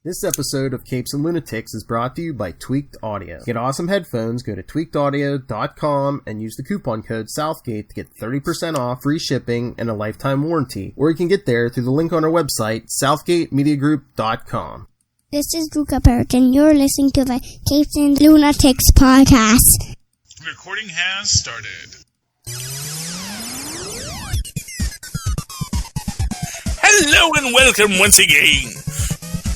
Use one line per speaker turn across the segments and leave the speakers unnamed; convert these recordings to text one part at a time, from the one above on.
This episode of Capes and Lunatics is brought to you by Tweaked Audio. To get awesome headphones, go to tweakedaudio.com and use the coupon code Southgate to get 30% off, free shipping, and a lifetime warranty. Or you can get there through the link on our website, southgatemediagroup.com.
This is Luca Perich, and you're listening to the Capes and Lunatics podcast.
Recording has started. Hello and welcome once again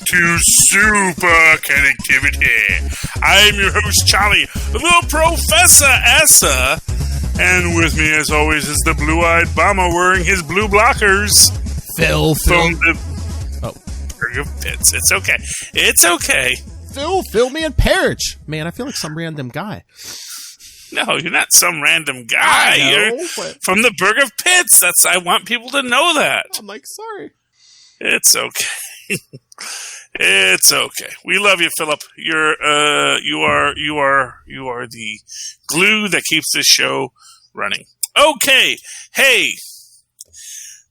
to Superconnectivity. I'm your host, Charlie, the Professor Essa, and with me, as always, is the blue-eyed bomber wearing his blue blockers.
Phil.
It's okay. It's okay.
Phil, me and Perich. Man, I feel like some random guy.
No, you're not some random guy. You're from the Burg of Pitts. I want people to know that.
I'm like, sorry.
It's okay. It's okay. We love you, Philip. You are the glue that keeps this show running. Okay. Hey,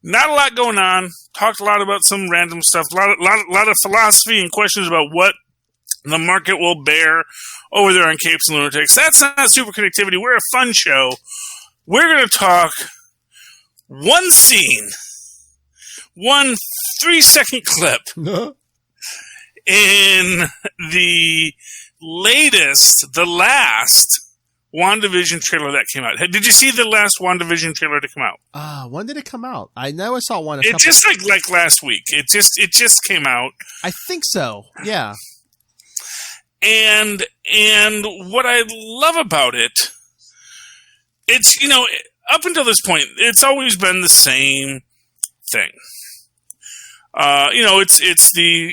not a lot going on. Talked a lot about some random stuff. A lot of philosophy and questions about what the market will bear over there on Capes and Lunatics. That's not Superconnectivity. We're a fun show. We're going to talk one scene, one 3-second clip in the last WandaVision trailer that came out. Did you see the last WandaVision trailer to come out?
When did it come out? I know I saw one.
It just like last week. It just came out.
I think so. Yeah.
And what I love about it, it's, up until this point, it's always been the same thing. It's the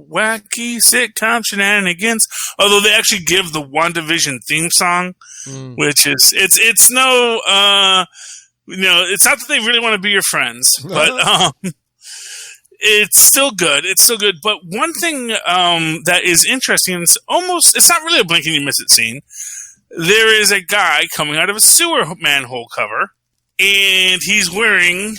wacky sitcom shenanigans. Although they actually give the WandaVision theme song, which is it's no it's not that they really want to be your friends, but it's still good. It's still good. But one thing that is interesting, it's not really a blink and you miss it scene. There is a guy coming out of a sewer manhole cover, and he's wearing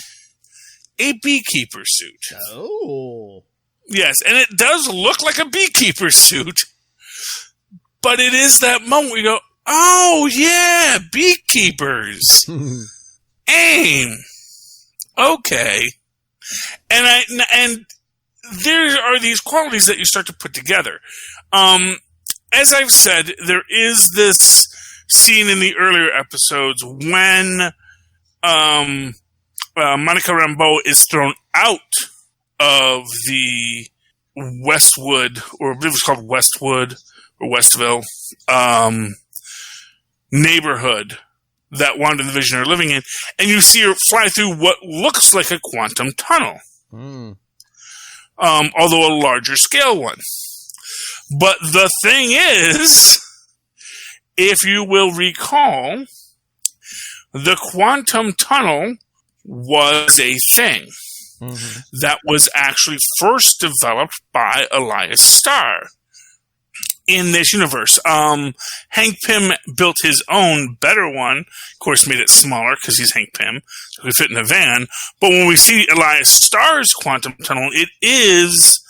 a beekeeper suit.
Oh.
Yes, and it does look like a beekeeper suit, but it is that moment where you go, oh, yeah, beekeepers. AIM. Okay. And there are these qualities that you start to put together. As I've said, there is this scene in the earlier episodes when Monica Rambeau is thrown out of the Westwood, or I believe it was called Westwood or Westville, neighborhood that Wanda and the Vision are living in, and you see her fly through what looks like a quantum tunnel, although a larger scale one. But the thing is, if you will recall, the quantum tunnel was a thing that was actually first developed by Elias Starr in this universe. Hank Pym built his own better one, of course made it smaller because he's Hank Pym, so he could fit in a van. But when we see Elias Starr's quantum tunnel, it is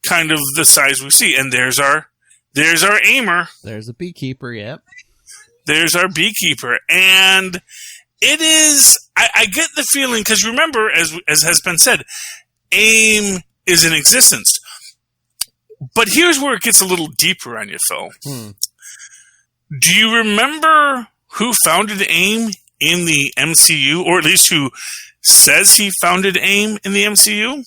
kind of the size we see. And there's our aimer. There's
a beekeeper, yep.
There's our beekeeper. And it is, I get the feeling, because remember, as has been said, AIM is in existence. But here's where it gets a little deeper on you, Phil. Do you remember who founded AIM in the MCU, or at least who says he founded AIM in the MCU?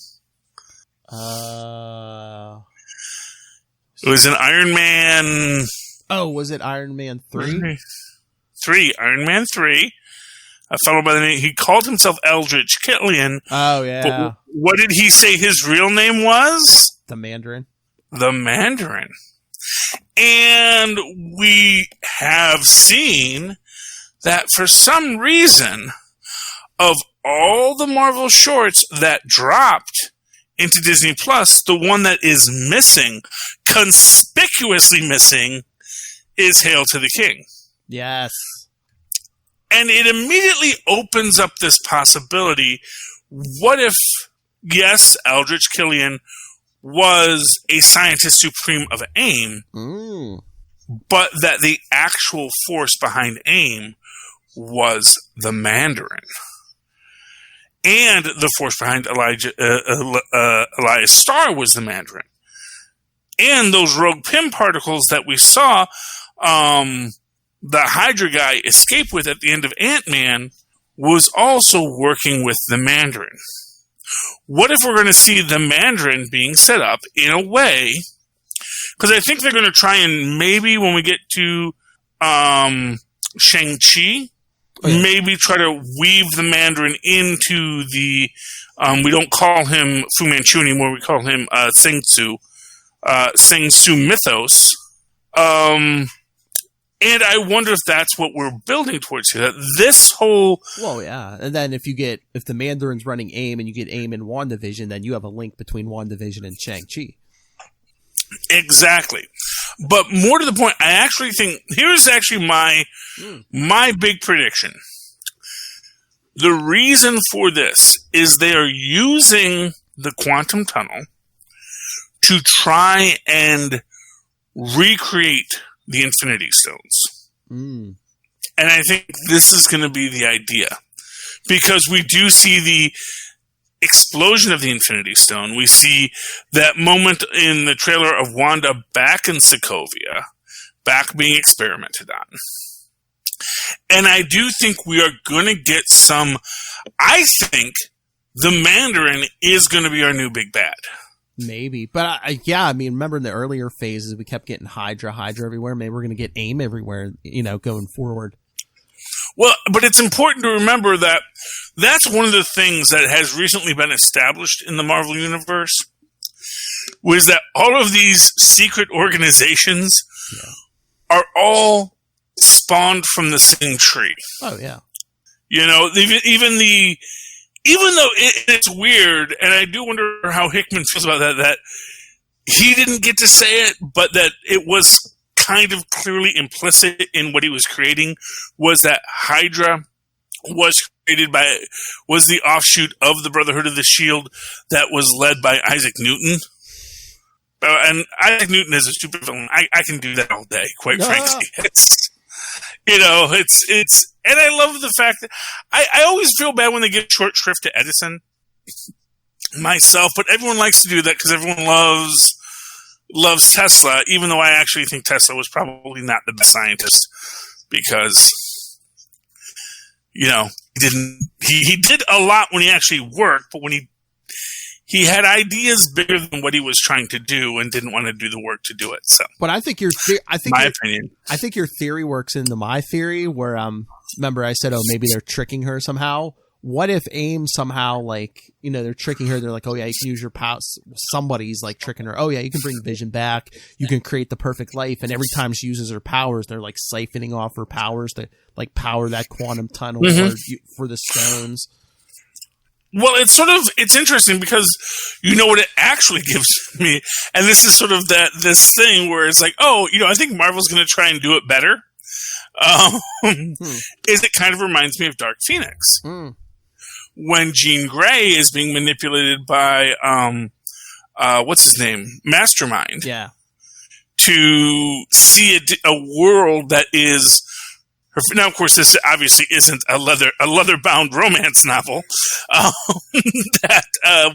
It was an Iron Man...
Oh, was it Iron Man 3?
3. Iron Man 3. A fellow by the name... He called himself Eldritch Killian.
Oh, yeah.
But what did he say his real name was?
The Mandarin.
The Mandarin. And we have seen that for some reason, of all the Marvel shorts that dropped into Disney Plus, the one that is missing, conspicuously missing, is Hail to the King.
Yes.
And it immediately opens up this possibility. What if, yes, Eldritch Killian was a scientist supreme of AIM, but that the actual force behind AIM was the Mandarin. And the force behind Elias Starr was the Mandarin. And those rogue Pym particles that we saw the Hydra guy escape with at the end of Ant-Man was also working with the Mandarin. What if we're going to see the Mandarin being set up in a way, because I think they're going to try and maybe when we get to Shang-Chi, maybe try to weave the Mandarin into the, we don't call him Fu Manchu anymore, we call him Shang Tzu mythos. And I wonder if that's what we're building towards here. That this whole...
Well, yeah. And then if the Mandarin's running AIM and you get AIM in WandaVision, then you have a link between WandaVision and Shang-Chi.
Exactly. But more to the point, I actually think... Here's actually my big prediction. The reason for this is they are using the quantum tunnel to try and recreate the Infinity Stones. And I think this is going to be the idea. Because we do see the explosion of the Infinity Stone. We see that moment in the trailer of Wanda back in Sokovia, back being experimented on. And I do think we are going to get some... I think the Mandarin is going to be our new big bad.
Maybe. But I mean, remember in the earlier phases, we kept getting Hydra everywhere. Maybe we're going to get AIM everywhere, going forward.
Well, but it's important to remember that that's one of the things that has recently been established in the Marvel Universe, was that all of these secret organizations are all spawned from the same tree.
Oh, yeah.
Even though it's weird, and I do wonder how Hickman feels about that he didn't get to say it, but that it was kind of clearly implicit in what he was creating, was that Hydra was the offshoot of the Brotherhood of the Shield that was led by Isaac Newton. And Isaac Newton is a stupid villain. I can do that all day, quite frankly. It's and I love the fact that I always feel bad when they give short shrift to Edison myself, but everyone likes to do that because everyone loves Tesla, even though I actually think Tesla was probably not the best scientist because, he did a lot when he actually worked, but when he had ideas bigger than what he was trying to do and didn't want to do the work to do it. So,
but I think opinion. I think your theory works into my theory where, remember I said, maybe they're tricking her somehow. What if AIM somehow, they're tricking her. They're like, oh yeah, you can use your powers. Somebody's tricking her. Oh yeah, you can bring Vision back. You can create the perfect life. And every time she uses her powers, they're siphoning off her powers to power that quantum tunnel for the stones.
Well, it's interesting because what it actually gives me, and this is sort of this thing where it's I think Marvel's going to try and do it better. Is it kind of reminds me of Dark Phoenix. When Jean Grey is being manipulated by, what's his name? Mastermind.
Yeah.
To see a world that is... Now, of course, this obviously isn't a leather-bound romance novel that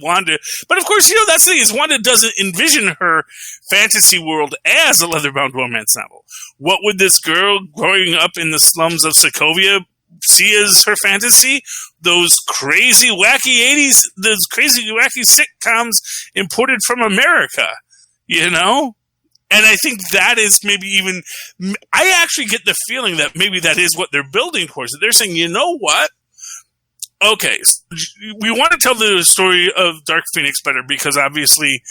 Wanda... But, of course, that's the thing is Wanda doesn't envision her fantasy world as a leather-bound romance novel. What would this girl growing up in the slums of Sokovia see as her fantasy? Those crazy, wacky 80s... Those crazy, wacky sitcoms imported from America, And I think that is maybe even... I actually get the feeling that maybe that is what they're building towards. They're saying, you know what? Okay, we want to tell the story of Dark Phoenix better because obviously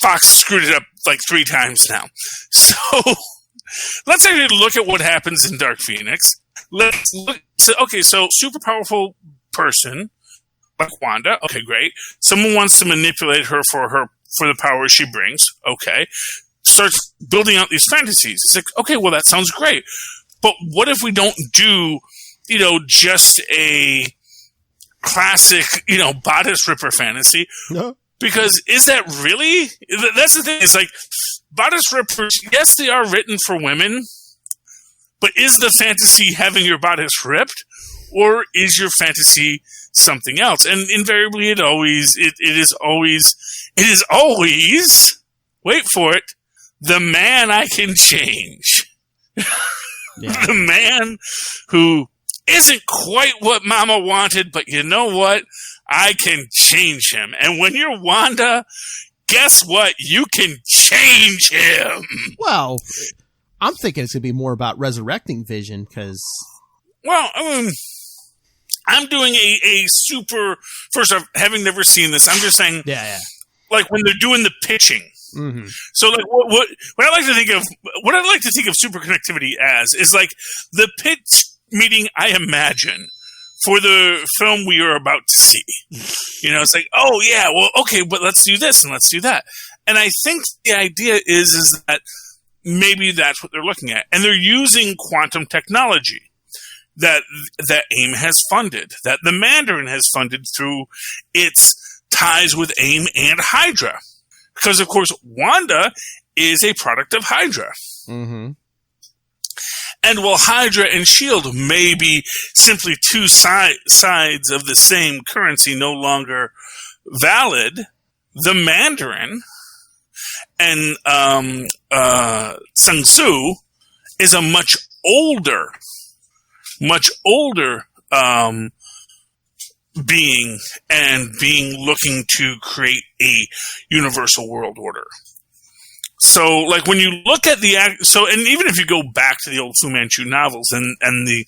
Fox screwed it up 3 times now. So let's actually look at what happens in Dark Phoenix. Let's look... So super powerful person like Wanda. Okay, great. Someone wants to manipulate her for the power she brings. Okay. Starts building out these fantasies. It's okay, well, that sounds great. But what if we don't do, just a classic, bodice ripper fantasy?
No.
Because is that really? That's the thing. It's like, bodice rippers, yes, they are written for women, but is the fantasy having your bodice ripped, or is your fantasy something else? And invariably, it is always, wait for it, the man I can change. Yeah. The man who isn't quite what Mama wanted, but you know what? I can change him. And when you're Wanda, guess what? You can change him.
Well, I'm thinking it's going to be more about resurrecting Vision because...
Well, I'm doing a super... First off, having never seen this, I'm just saying...
Yeah.
Like when they're doing the pitching.
Mm-hmm.
So like what I like to think of Superconnectivity as is like the pitch meeting I imagine for the film we are about to see. You know, it's like, oh yeah, well, okay, but let's do this and let's do that. And I think the idea is that maybe that's what they're looking at. And they're using quantum technology that AIM has funded, that the Mandarin has funded through its ties with AIM and Hydra. Because, of course, Wanda is a product of Hydra.
Mm-hmm.
And while Hydra and S.H.I.E.L.D. may be simply two sides of the same currency no longer valid, the Mandarin and Sang Soo is a much older being looking to create a universal world order. So, like, when you look at and even if you go back to the old Fu Manchu novels and the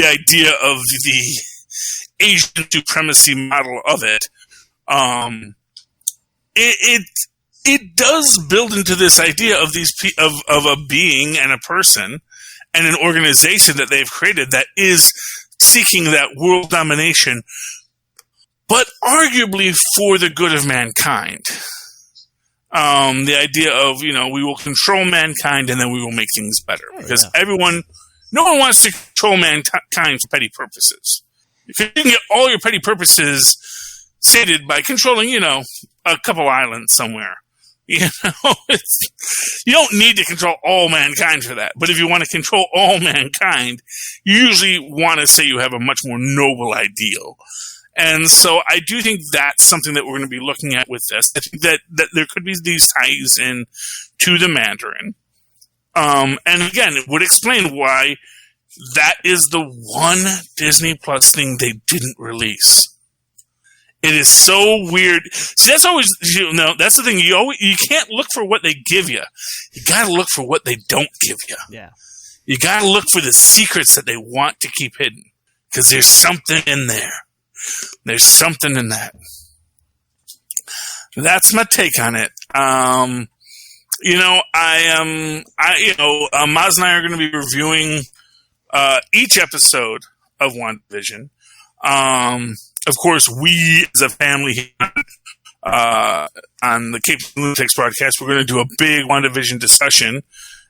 idea of the Asian supremacy model of it, it does build into this idea of of a being and a person and an organization that they've created that is seeking that world domination, but arguably for the good of mankind. The idea of, we will control mankind and then we will make things better. Because no one wants to control mankind for petty purposes. If you can get all your petty purposes sated by controlling, a couple islands somewhere. You don't need to control all mankind for that. But if you want to control all mankind, you usually want to say you have a much more noble ideal. And so I do think that's something that we're going to be looking at with this. I think that there could be these ties in to the Mandarin. And again, it would explain why that is the one Disney Plus thing they didn't release. It is so weird. See, that's always, that's the thing. You can't look for what they give you. You got to look for what they don't give you.
Yeah.
You got to look for the secrets that they want to keep hidden. Because there's something in there. There's something in that. That's my take on it. Maz and I are going to be reviewing each episode of WandaVision. Of course, we as a family on the Cape Lunatics broadcast, we're going to do a big WandaVision discussion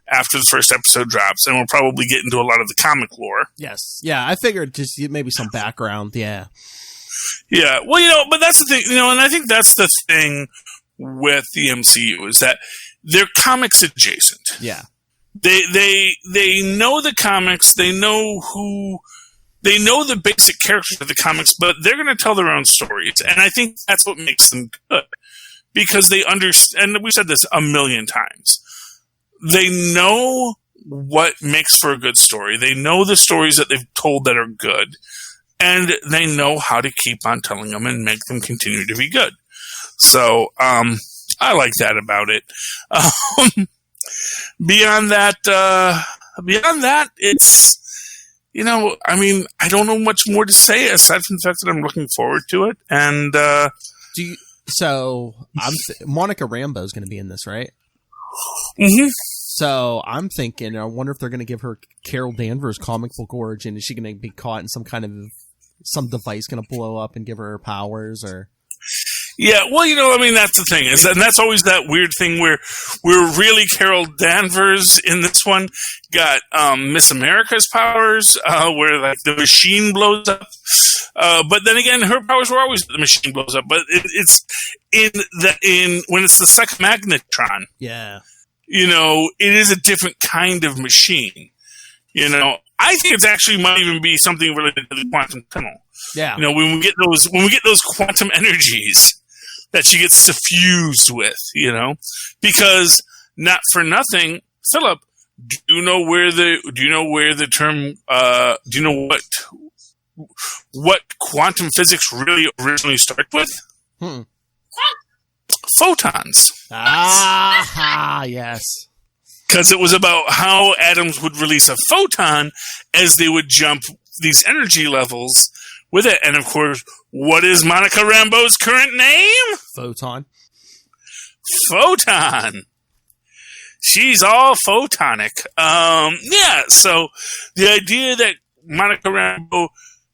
after the first episode drops, and we'll probably get into a lot of the comic lore.
Yes. Yeah, I figured just maybe some background, yeah.
Yeah, well, but that's the thing, and I think that's the thing with the MCU, is that they're comics adjacent.
Yeah.
They know the comics, they know the basic characters of the comics, but they're going to tell their own stories. And I think that's what makes them good. Because they understand, and we've said this a million times, they know what makes for a good story. They know the stories that they've told that are good. And they know how to keep on telling them and make them continue to be good. So, I like that about it. Beyond that, it's, I don't know much more to say aside from the fact that I'm looking forward to it. And
Monica Rambeau is going to be in this, right?
Mm-hmm.
So I'm thinking, I wonder if they're going to give her Carol Danvers' comic book origin. Is she going to be caught in some device going to blow up and give her powers, or?
Yeah, well, that's the thing, and that's always that weird thing where really Carol Danvers in this one got Miss America's powers, where like the machine blows up. But then again, her powers were always the machine blows up. But it's when it's the second magnetron.
Yeah.
It is a different kind of machine. I think it actually might even be something related to the quantum tunnel.
Yeah.
When we get those quantum energies that she gets suffused with, because not for nothing, Philip, do you know what quantum physics really originally started with? Photons.
Ah, yes.
Because it was about how atoms would release a photon as they would jump these energy levels with it. And of course, what is Monica Rambeau's current name?
Photon.
Photon. She's all photonic. So the idea that Monica Rambeau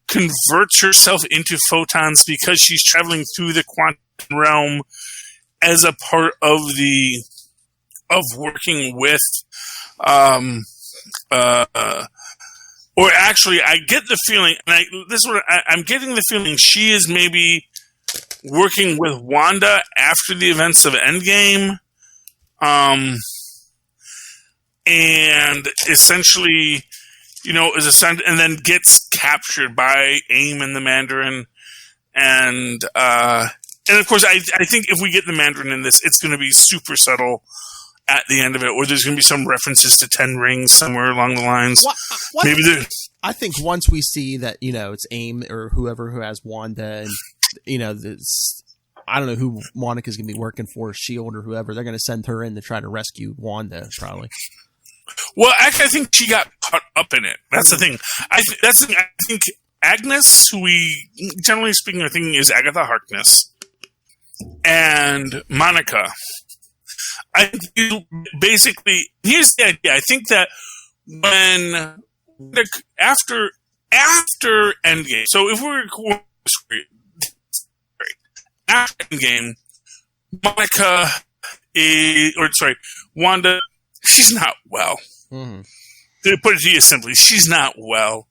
converts herself into photons because she's traveling through the quantum realm as a part of working with, or actually, I get the feeling, and I'm getting the feeling she is maybe working with Wanda after the events of Endgame, and essentially, is assigned, and then gets captured by AIM and the Mandarin, and of course, I think if we get the Mandarin in this, it's going to be super subtle at the end of it, or there's going to be some references to Ten Rings somewhere along the lines.
What?
Maybe
I think once we see that, it's AIM or whoever who has Wanda, and I don't know who Monica's going to be working for, S.H.I.E.L.D. or whoever, they're going to send her in to try to rescue Wanda, probably.
Well, actually, I think she got caught up in it. That's the thing. I think Agnes, who we generally speaking are thinking is Agatha Harkness, and Monica. Basically, here's the idea. I think that after Endgame, so if we're after Endgame, Wanda, she's not well.
Mm-hmm.
To put it to you simply, she's not well.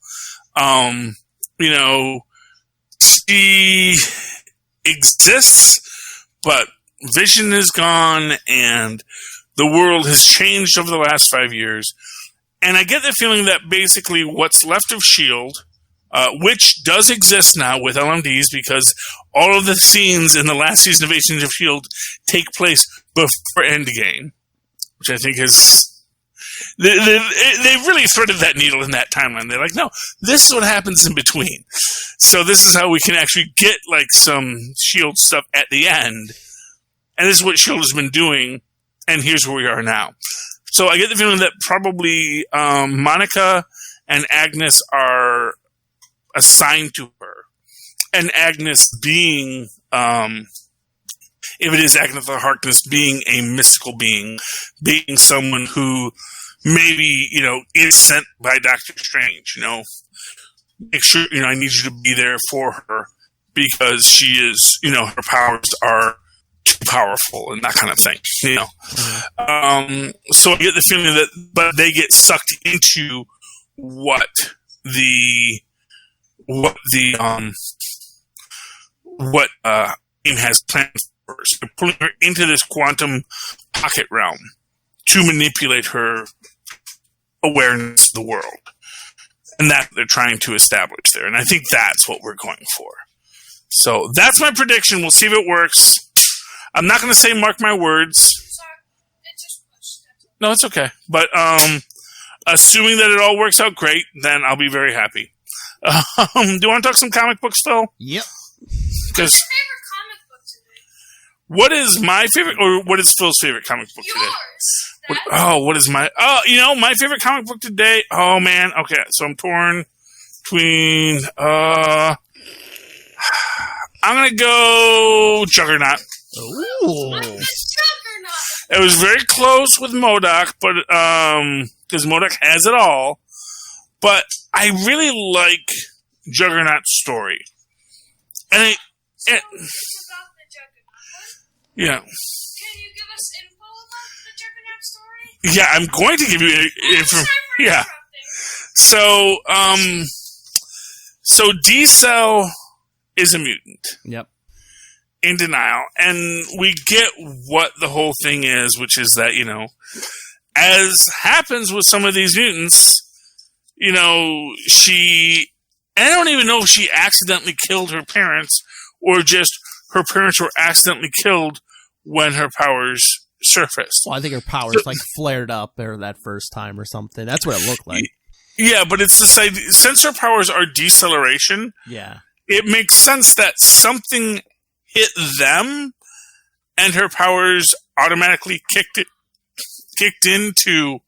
She exists, but Vision is gone, and the world has changed over the last 5 years. And I get the feeling that basically what's left of S.H.I.E.L.D., which does exist now with LMDs, because all of the scenes in the last season of Agents of S.H.I.E.L.D. take place before Endgame, which I think is... They really threaded that needle in that timeline. They're like, no, this is what happens in between. So this is how we can actually get like some S.H.I.E.L.D. stuff at the end. And this is what S.H.I.E.L.D. has been doing, and here's where we are now. So I get the feeling that probably Monica and Agnes are assigned to her. And Agnes being, if it is Agatha Harkness, being a mystical being someone who maybe, is sent by Doctor Strange, make sure, I need you to be there for her because she is, her powers are too powerful and that kind of thing, So I get the feeling that, but they get sucked into what AIM has planned for her. So they're pulling her into this quantum pocket realm to manipulate her awareness of the world. And that they're trying to establish there. And I think that's what we're going for. So that's my prediction. We'll see if it works. I'm not going to say mark my words. No, it's okay. But assuming that it all works out great, then I'll be very happy. Do you want to talk some comic books, Phil?
Yep.
What's your favorite comic book today? What is my favorite, or what is Phil's favorite comic book today? What is my... my favorite comic book today... Oh, man. Okay, so I'm torn between... I'm going to go Juggernaut.
Ooh.
It was very close with Modok, but because Modok has it all. But I really like Juggernaut's story. And Yeah.
Can you give us info about the Juggernaut story?
Yeah, I'm going to give you information. Yeah. So D-Cell is a mutant.
Yep.
In denial. And we get what the whole thing is, which is that, as happens with some of these mutants, I don't even know if she accidentally killed her parents or just her parents were accidentally killed when her powers surfaced.
Well, I think her powers flared up there that first time or something. That's what it looked like.
Yeah, but it's this idea, since her powers are deceleration, it makes sense that something hit them and her powers automatically kicked in to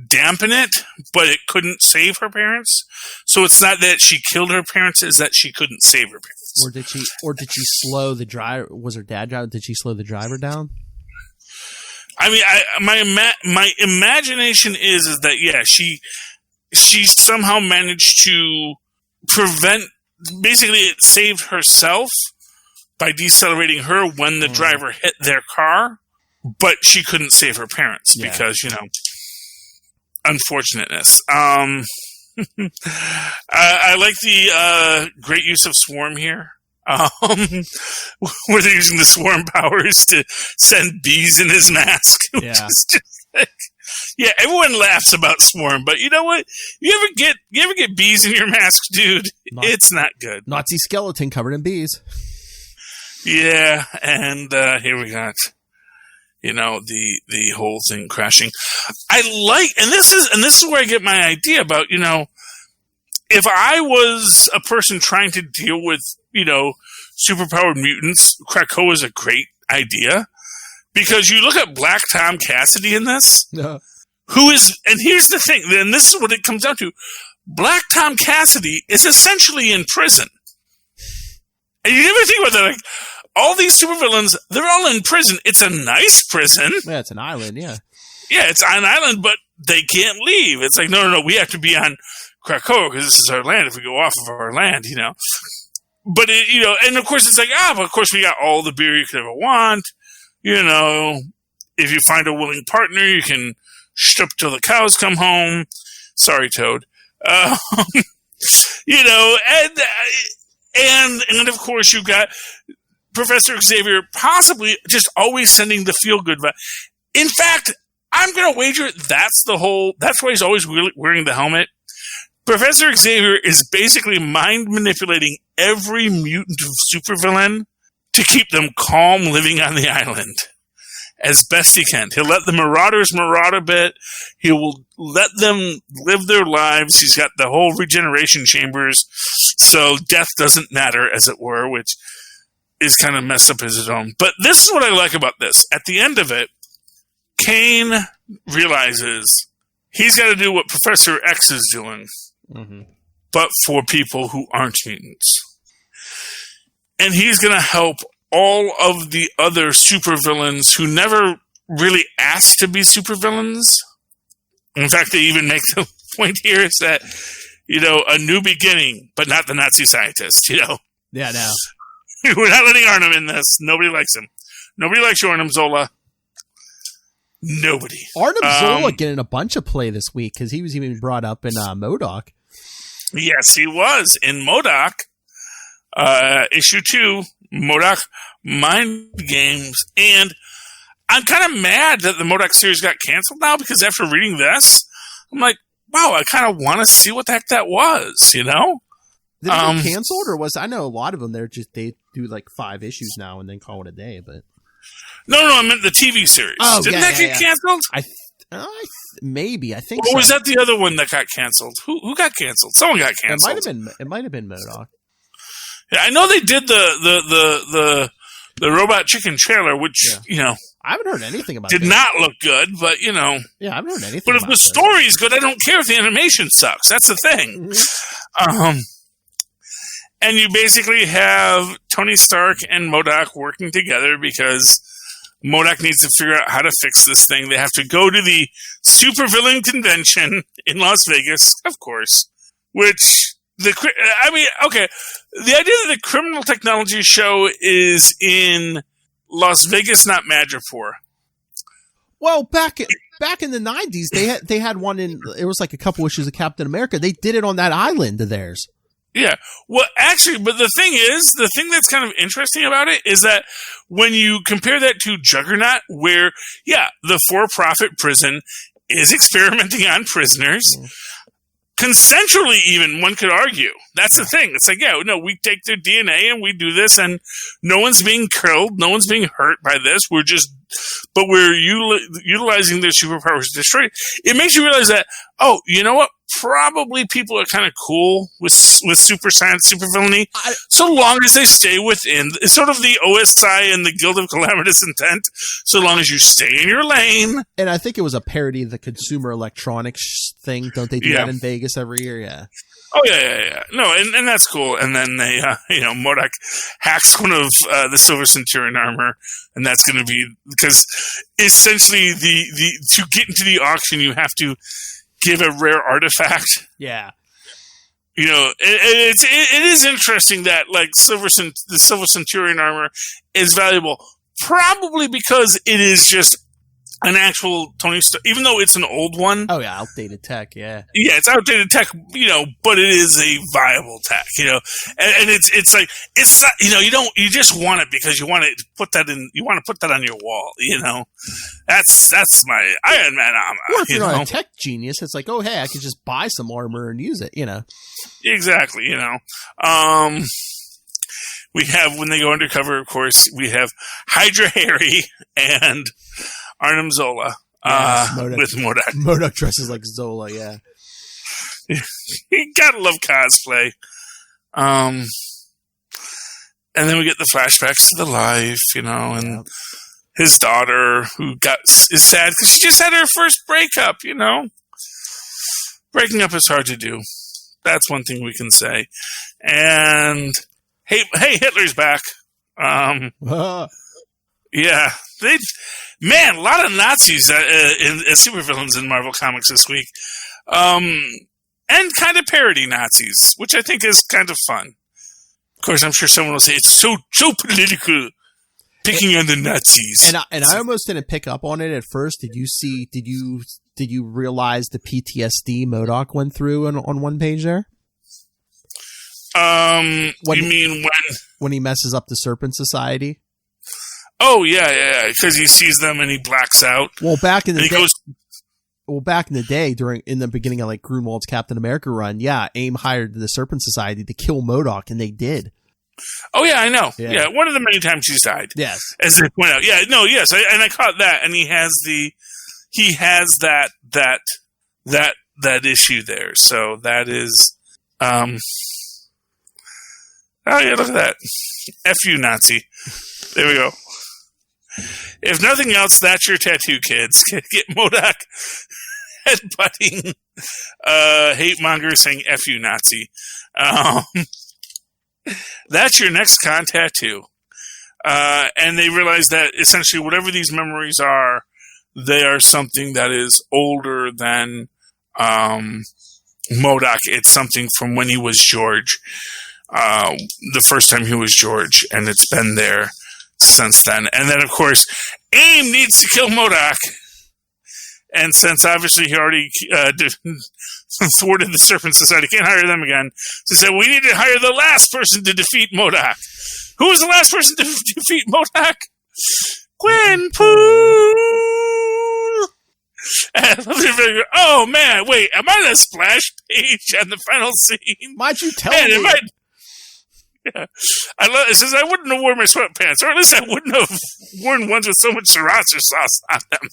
dampen it, but it couldn't save her parents. So it's not that she killed her parents, it's that she couldn't save her parents.
Or did she slow the driver? Was her dad driving? Did she slow the driver down?
I mean, my imagination is that she somehow managed to prevent. Basically, it saved herself by decelerating her when the driver hit their car, but she couldn't save her parents because unfortunateness. I like the great use of Swarm here. Where they're using the Swarm powers to send bees in his mask. Everyone laughs about Swarm, but you know what? You ever get bees in your mask, dude? It's not good.
Nazi skeleton covered in bees.
Yeah, and here we got the whole thing crashing. And this is where I get my idea about if I was a person trying to deal with superpowered mutants, Krakoa is a great idea because you look at Black Tom Cassidy in this, who is, and here's the thing, and this is what it comes down to: Black Tom Cassidy is essentially in prison, and you never think about that. Like, all these supervillains, they're all in prison. It's a nice prison.
Yeah, it's an island. Yeah,
it's an island, but they can't leave. It's like no, we have to be on Krakoa because this is our land. If we go off of our land, But and of course it's like but of course we got all the beer you could ever want. If you find a willing partner, you can strip till the cows come home. Sorry, Toad. And of course you got Professor Xavier possibly just always sending the feel good vibe. In fact, I'm going to wager that's why he's always wearing the helmet. Professor Xavier is basically mind manipulating every mutant supervillain to keep them calm living on the island as best he can. He'll let the Marauders maraud a bit. He will let them live their lives. He's got the whole regeneration chambers, so death doesn't matter, as it were, which is kind of messed up as his own. But this is what I like about this. At the end of it, Kane realizes he's got to do what Professor X is doing. Mm-hmm. But for people who aren't mutants. And he's going to help all of the other supervillains who never really asked to be supervillains. In fact, they even make the point here is that, a new beginning, but not the Nazi scientist,
Yeah, no.
We're not letting Arnim in this. Nobody likes him. Nobody likes Arnim Zola. Nobody.
Arnim Zola getting a bunch of play this week because he was even brought up in Modok.
Yes, he was in Modok. Issue 2, Modok Mind Games. And I'm kind of mad that the Modok series got canceled now because after reading this, I'm like, wow, I kind of want to see what the heck that was,
Did it get canceled, or I know a lot of them, they do like 5 issues now and then call it a day, but...
No, I meant the TV series. Didn't that get canceled?
Maybe. I think
or was that the other one that got canceled? Who got canceled? Someone got canceled.
It might have been Modok.
Yeah, I know they did the Robot Chicken trailer, which,
I haven't heard anything about it.
Did not look good, but,
Yeah, I haven't heard anything
But if the story is good, I don't care if the animation sucks. That's the thing. Mm-hmm. And you basically have Tony Stark and Modok working together because Modok needs to figure out how to fix this thing. They have to go to the supervillain convention in Las Vegas, of course, which the idea that the Criminal Technology show is in Las Vegas, not Madripoor.
Well, back in the 90s, they had one in. It was like a couple issues of Captain America. They did it on that island of theirs.
Yeah. Well, actually, but the thing that's kind of interesting about it is that when you compare that to Juggernaut, where, yeah, the for-profit prison is experimenting on prisoners, consensually even, one could argue. That's the thing. It's like, yeah, no, we take their DNA and we do this, and no one's being killed, no one's being hurt by this. We're utilizing their superpowers to destroy it. It makes you realize that, oh, you know what? Probably people are kind of cool with super science, super villainy, so long as they stay within sort of the OSI and the Guild of Calamitous Intent, so long as you stay in your lane.
And I think it was a parody of the Consumer Electronics thing. Don't they do that in Vegas every year? Yeah.
Oh, yeah. No, and that's cool. And then they, Modok hacks one of the Silver Centurion armor, and that's going to be, because essentially to get into the auction, you have to give a rare artifact.
Yeah.
It is interesting that, like, the Silver Centurion armor is valuable, probably because it is just an actual Tony Stark, even though it's an old one.
Oh yeah, outdated tech. Yeah,
it's outdated tech. But it is a viable tech. And it's like, it's not, you just want it because you want to put that in. You want to put that on your wall. That's my Iron Man armor.
Well, if you're not a tech genius, it's like, oh hey, I could just buy some armor and use it.
Exactly. We have, when they go undercover, of course, we have Hydra Harry and Arnim Zola with Modok.
Modok dresses like Zola, yeah.
You gotta love cosplay. And then we get the flashbacks to the life, and his daughter who is sad because she just had her first breakup, Breaking up is hard to do. That's one thing we can say. And hey, Hitler's back. Yeah. A lot of Nazis as supervillains in Marvel Comics this week. And kind of parody Nazis, which I think is kind of fun. Of course, I'm sure someone will say it's so political, picking on the Nazis.
And I almost didn't pick up on it at first. Did you realize the PTSD Modok went through on one page there?
You mean
when he messes up the Serpent Society?
Oh yeah, because he sees them and he blacks out.
Well, back in the day, in the beginning of like Grunwald's Captain America run, AIM hired the Serpent Society to kill Modok, and they did.
Oh yeah, I know. Yeah, one of the many times he's died.
Yes,
as they point out. Yeah, no, yes, I caught that, and he has that issue there. So that is, oh yeah, look at that. F you, Nazi. There we go. If nothing else, that's your tattoo, kids. Get Modok headbutting hate monger saying F you, Nazi. That's your next con tattoo. And they realize that essentially whatever these memories are, they are something that is older than Modok. It's something from when he was George. The first time he was George, and it's been there since then. And then, of course, AIM needs to kill Modok. And since obviously he already thwarted the Serpent Society, can't hire them again. So he said, we need to hire the last person to defeat Modok. Who was the last person to defeat Modok? Gwenpool! Oh man, wait, am I the splash page on the final scene?
Why'd you tell me?
Yeah. It says I wouldn't have worn my sweatpants, or at least I wouldn't have worn ones with so much sriracha sauce on them.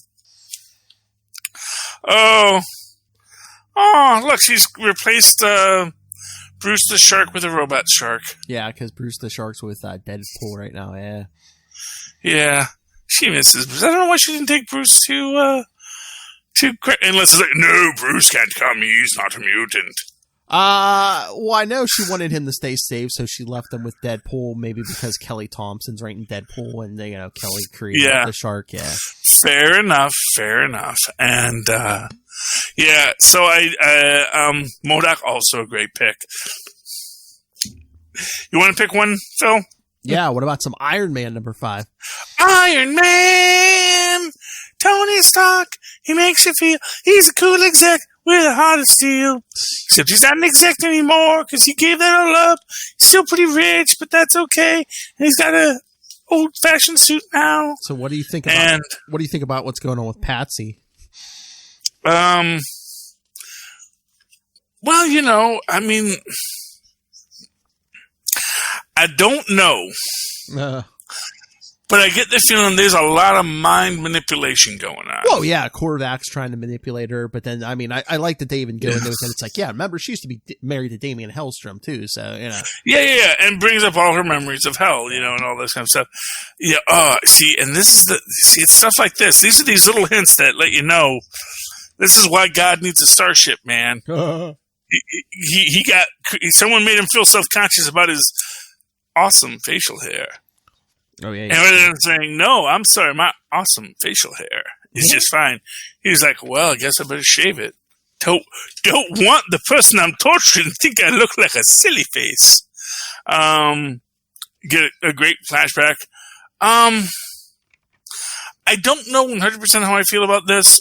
Oh, look, she's replaced Bruce the Shark with a robot shark.
Yeah, because Bruce the Shark's with Deadpool right now, yeah.
Yeah, she misses Bruce. I don't know why she didn't take Bruce to unless it's like, no, Bruce can't come, he's not a mutant.
Well, I know she wanted him to stay safe, so she left him with Deadpool, maybe because Kelly Thompson's writing Deadpool, and Kelly created the Shark, yeah.
Fair enough. And, so Modok also a great pick. You want to pick one, Phil?
Yeah, what about some Iron Man number 5?
Iron Man! Tony Stark, he makes you feel he's a cool exec with a heart of steel. Except he's not an exec anymore because he gave that all up. He's still pretty rich, but that's okay. And he's got a old-fashioned suit now.
So what do you think about what's going on with Patsy?
Well, I mean, I don't know. But I get the feeling there's a lot of mind manipulation going on.
Well, yeah, Korvac's trying to manipulate her, but then, I mean, I like that they even go into it, and it's like, yeah, remember, she used to be married to Damien Hellstrom, too, so,
Yeah, and brings up all her memories of hell, and all this kind of stuff. Yeah, and it's stuff like this. These are these little hints that let you know this is why God needs a starship, man. Someone made him feel self-conscious about his awesome facial hair.
Oh, yeah.
And rather than saying, no, I'm sorry, my awesome facial hair is just fine. He's like, well, I guess I better shave it. Don't want the person I'm torturing to think I look like a silly face. Get a great flashback. I don't know 100% how I feel about this.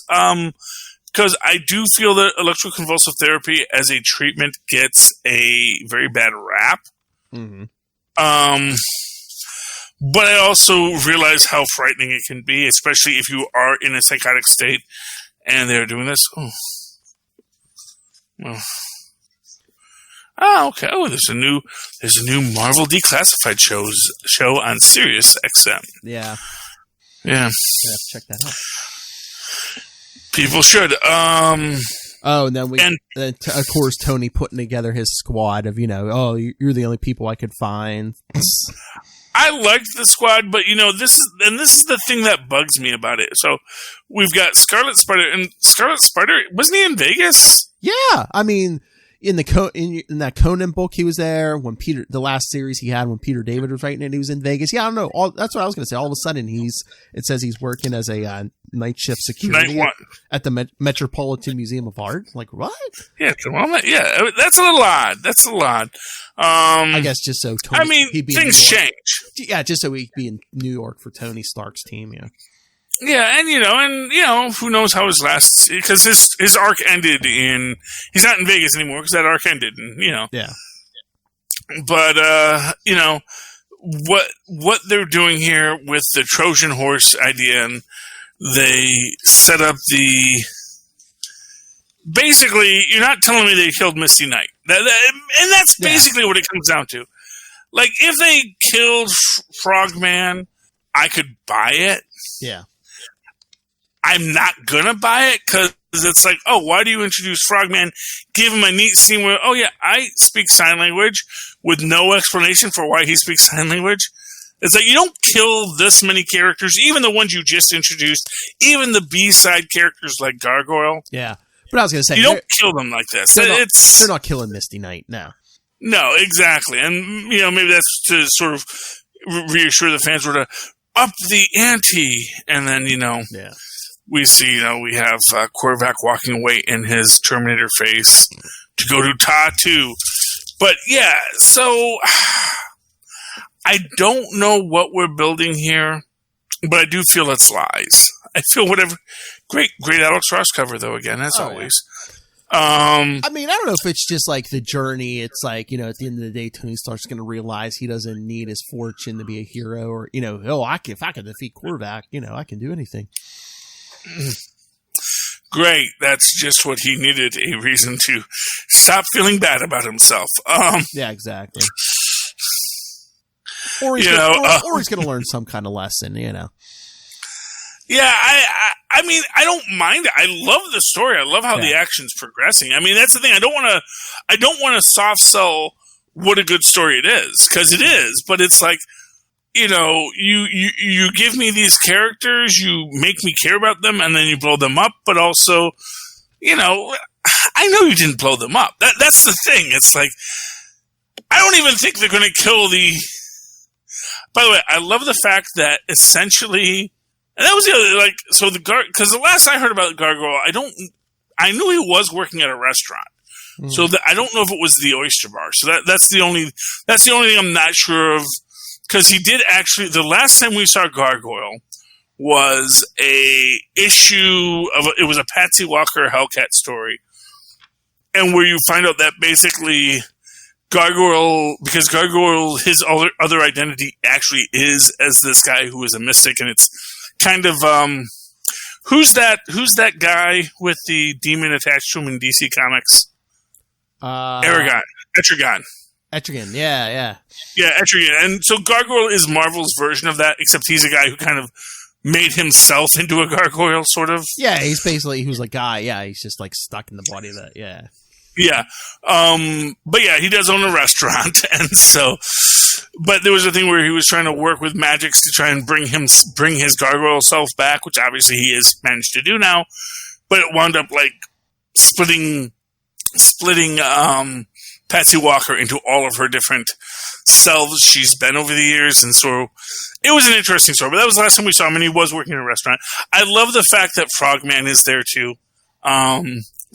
Because I do feel that electroconvulsive therapy as a treatment gets a very bad rap.
Mm-hmm.
But I also realize how frightening it can be, especially if you are in a psychotic state and they're doing this. Okay. Oh, there's a new Marvel Declassified show on Sirius XM.
Yeah.
Yeah.
Have to check that out.
People should.
And then of course, Tony putting together his squad of, you're the only people I could find.
I liked the squad, but this is the thing that bugs me about it. So we've got Scarlet Spider, and Scarlet Spider, wasn't he in Vegas?
Yeah, I mean, in that Conan book, he was there when the last series he had when Peter David was writing it. He was in Vegas. Yeah, I don't know. That's what I was going to say. All of a sudden, it says he's working as a night shift security at the Metropolitan Museum of Art. Like what?
Yeah, that's a little odd.
I guess just so Tony.
Things change.
Yeah, just so he'd be in New York for Tony Stark's team. Yeah.
Yeah, and who knows how because his arc ended he's not in Vegas anymore because that arc ended,
Yeah.
But what they're doing here with the Trojan horse idea, and they set up basically, you're not telling me they killed Misty Knight, and that's basically what it comes down to. Like, if they killed Frogman, I could buy it.
Yeah.
I'm not gonna buy it because it's like, oh, why do you introduce Frogman? Give him a neat scene where, oh yeah, I speak sign language with no explanation for why he speaks sign language. It's like, you don't kill this many characters, even the ones you just introduced, even the B-side characters like Gargoyle.
Yeah, but I was gonna say,
you don't kill them like this.
They're not killing Misty Knight now.
No, exactly, and maybe that's to sort of reassure the fans, to up the ante, and then
Yeah.
We see, we have Korvac walking away in his Terminator face to go to Ta-2. But yeah, so I don't know what we're building here, but I do feel it's lies. I feel whatever. Great Alex Ross cover, though, again, as always.
I mean, I don't know if it's just like the journey. It's like, at the end of the day, Tony Stark's going to realize he doesn't need his fortune to be a hero, or, if I can defeat Korvac, I can do anything.
Great. That's just what he needed, a reason to stop feeling bad about himself.
Yeah, exactly. Or he's going to learn some kind of lesson,
Yeah, I mean, I don't mind it. I love the story. I love how the action's progressing. I mean, that's the thing. I don't want to soft sell what a good story it is, because it is, but it's like, you give me these characters, you make me care about them, and then you blow them up, but also, I know you didn't blow them up. That's the thing. It's like, I don't even think they're going to kill By the way, I love the fact that essentially, and that was the other, because the last I heard about Gargoyle, I knew he was working at a restaurant. So I don't know if it was the Oyster Bar. So that's the only thing I'm not sure of. because he did actually. The last time we saw Gargoyle was a issue of it was a Patsy Walker Hellcat story, and where you find out that basically Gargoyle, because Gargoyle, his other identity actually is as this guy who is a mystic, and it's kind of who's that guy with the demon attached to him in DC Comics? Etrigan.
Etrigan, yeah,
Etrigan. And so Gargoyle is Marvel's version of that, except he's a guy who kind of made himself into a gargoyle, sort of.
Yeah, he was a guy. Yeah, he's just like stuck in the body of that. Yeah.
Yeah. But yeah, he does own a restaurant. And so, but there was a thing where he was trying to work with Magix to try and bring his gargoyle self back, which obviously he has managed to do now. But it wound up like splitting Patsy Walker into all of her different selves she's been over the years. And so it was an interesting story. But that was the last time we saw him, and he was working in a restaurant. I love the fact that Frogman is there too.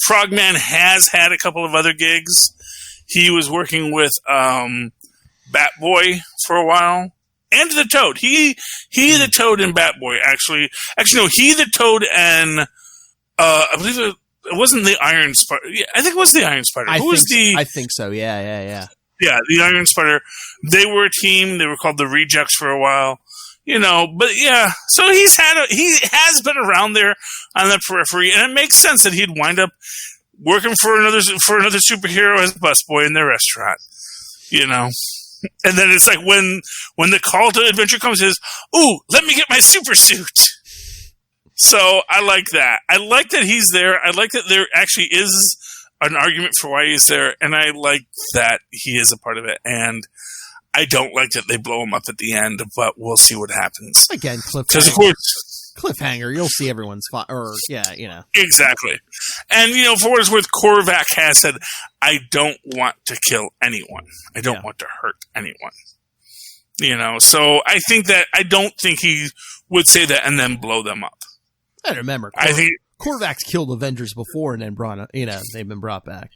Frogman has had a couple of other gigs. He was working with Batboy for a while. And the Toad. He the Toad and Batboy, actually. Actually, no, he the Toad and I believe it wasn't the Iron Spider. Yeah, I think it was the Iron Spider.
I think so. Yeah.
Yeah, the Iron Spider. They were a team. They were called the Rejects for a while. But yeah. So he has been around there on the periphery, and it makes sense that he'd wind up working for another superhero as busboy in their restaurant. And then it's like when the call to adventure comes, is, "Ooh, let me get my super suit." So I like that. I like that he's there. I like that there actually is an argument for why he's there, and I like that he is a part of it. And I don't like that they blow him up at the end, but we'll see what happens.
Again, cliffhanger. You'll see everyone's fine. Exactly.
And for what it's worth, Korvac has said, "I don't want to kill anyone. I don't want to hurt anyone." So I don't think he would say that and then blow them up.
I remember. Korvac's killed Avengers before and then they've been brought back.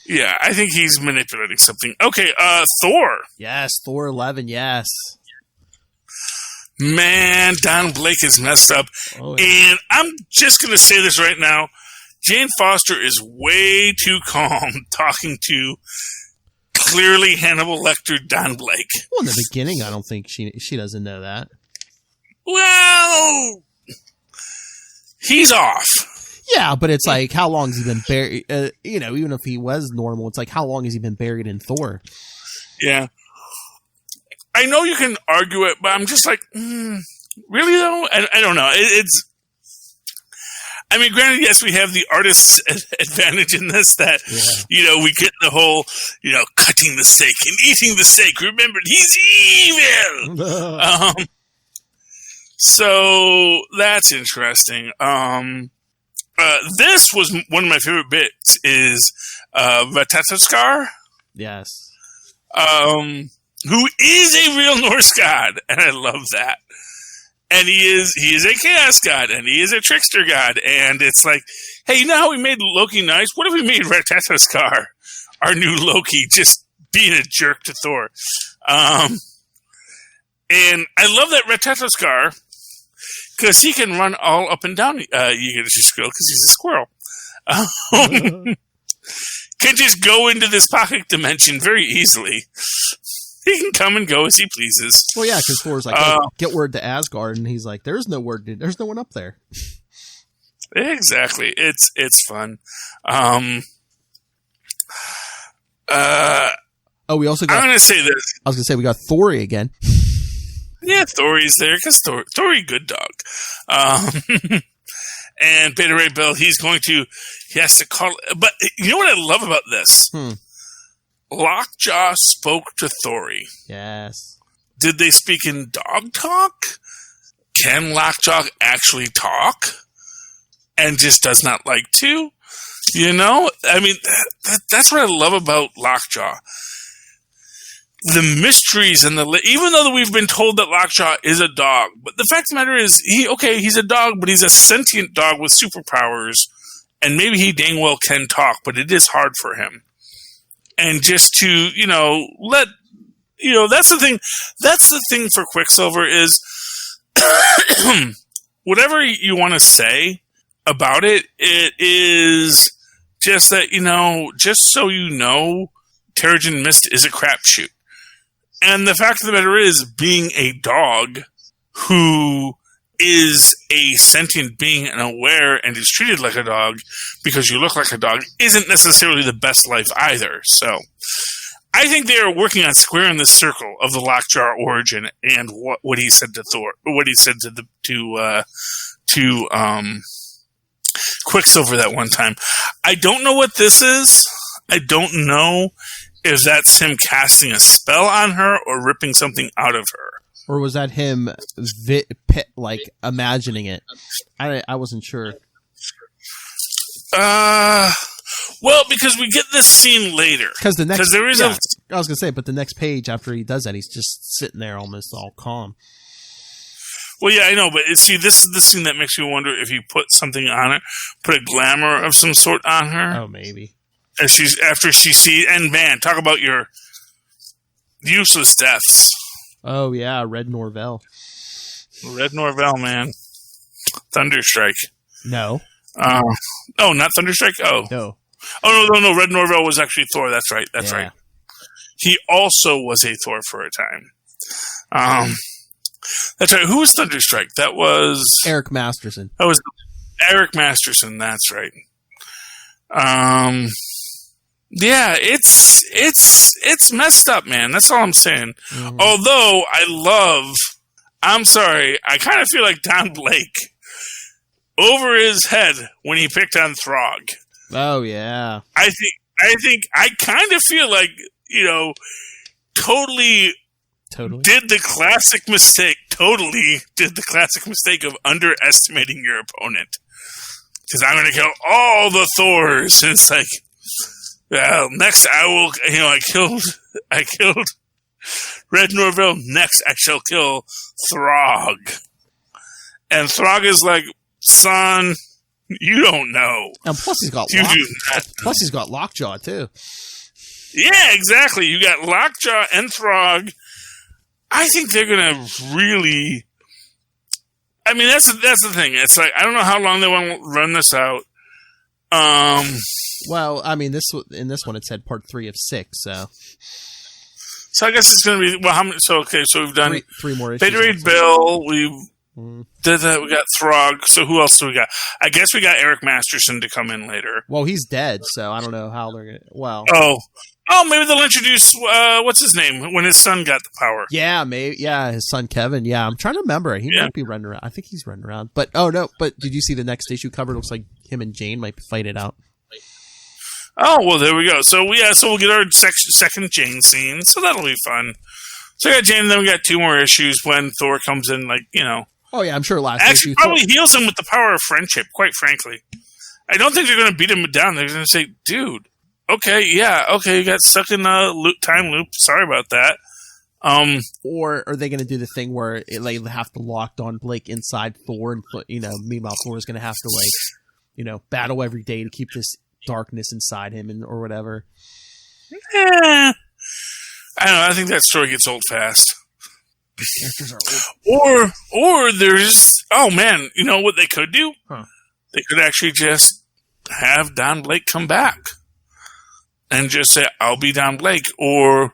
Yeah, I think he's manipulating something. Okay, Thor.
Yes, Thor 11, yes.
Man, Don Blake is messed up. Oh, yeah. And I'm just going to say this right now. Jane Foster is way too calm talking to clearly Hannibal Lecter Don Blake.
Well, in the beginning, I don't think she doesn't know that.
Well, he's off.
Yeah, but it's like, how long has he been buried? Even if he was normal, it's like, how long has he been buried in Thor?
Yeah. I know you can argue it, but I'm just like, really though? I don't know. Granted, yes, we have the artist's advantage in this that, we get the whole, cutting the steak and eating the steak. Remember, he's evil! So that's interesting. This was one of my favorite bits is Ratatoskar.
Yes.
Who is a real Norse god, and I love that. And he is a chaos god, and he is a trickster god, and it's like, hey, you know how we made Loki nice? What if we made Ratatoskar, our new Loki, just being a jerk to Thor? And I love that Ratatoskar, because he can run all up and down Yggdrasil Squirrel, because he's a squirrel. Can just go into this pocket dimension very easily. He can come and go as he pleases.
Well, yeah, because Thor's like, hey, get word to Asgard, and he's like, there's no word, there's no one up there.
Exactly. It's fun.
We also got...
I'm going to say this.
I was going to say, we got Thor again.
Yeah, Thor's there, because Thor, good dog. And Beta Ray Bill, he has to call... But you know what I love about this? Lockjaw spoke to Thori.
Yes.
Did they speak in dog talk? Can Lockjaw actually talk? And just does not like to? That's what I love about Lockjaw. The mysteries and even though we've been told that Lockjaw is a dog, but the fact of the matter is, he's a dog, but he's a sentient dog with superpowers, and maybe he dang well can talk, but it is hard for him. And just to, let that's the thing. That's the thing for Quicksilver is whatever you want to say about it, it is just that, just so you know, Terrigen Mist is a crapshoot. And the fact of the matter is, being a dog who is a sentient being and aware and is treated like a dog because you look like a dog isn't necessarily the best life either. So I think they are working on squaring the circle of the Lockjaw origin and what he said to Thor, or what he said to Quicksilver that one time. I don't know what this is. I don't know if that's him casting a spell on her or ripping something out of her.
Or was that him, imagining it? I wasn't sure.
Well, because we get this scene later.
Because there is I was gonna say, but the next page after he does that, he's just sitting there, almost all calm.
Well, yeah, I know, but see, this is the scene that makes me wonder if he put something on her, put a glamour of some sort on her.
Oh, maybe.
After she sees, and man, talk about your useless deaths.
Oh yeah, Red Norvell.
Red Norvell, man. Thunderstrike.
No.
Oh, not Thunderstrike? Oh.
No.
Oh, no. Red Norvell was actually Thor. That's right. Right. He also was a Thor for a time. That's right. Who was Thunderstrike? That was...
Eric Masterson.
That was Eric Masterson. That's right. Yeah, it's messed up, man. That's all I'm saying. Mm-hmm. Although I'm sorry, I kind of feel like Don Blake over his head when he picked on Throg.
Oh yeah.
I kind of feel like, totally did the classic mistake of underestimating your opponent. Because I'm going to kill all the Thors. And it's like, well, next I killed Red Norvell. Next I shall kill Throg. And Throg is like, son, you don't know.
And plus he's got Lockjaw too.
Yeah, exactly. You got Lockjaw and Throg. I think they're gonna really. I mean, that's the thing. It's like I don't know how long they want to run this out.
Well, I mean, in this one it said part 3 of 6, so.
So I guess it's gonna be how many? So we've done
three more issues.
Beta Raid Bill. Did that. We got Throg. So who else do we got? I guess we got Eric Masterson to come in later.
Well, he's dead, so I don't know how they're gonna. Well.
Oh, maybe they'll introduce what's his name when his son got the power.
Yeah, maybe. Yeah, his son Kevin. Yeah, I'm trying to remember. He might be running around. I think he's running around. But no. But did you see the next issue cover? It looks like him and Jane might fight it out.
Oh well, there we go. So we'll get our second Jane scene. So that'll be fun. So we got Jane, and then we got 2 more issues when Thor comes in.
Oh yeah, I'm sure last
actually
issue
probably heals him with the power of friendship. Quite frankly, I don't think they're going to beat him down. They're going to say, "Dude, okay, you got stuck in a time loop. Sorry about that."
Or are they going to do the thing where they have to lock Don Blake inside Thor, and meanwhile Thor is going to have to battle every day to keep this darkness inside him or whatever.
I don't know. I think that story gets old fast. Or there's you know what they could do?
Huh.
They could actually just have Don Blake come back and just say, "I'll be Don Blake," or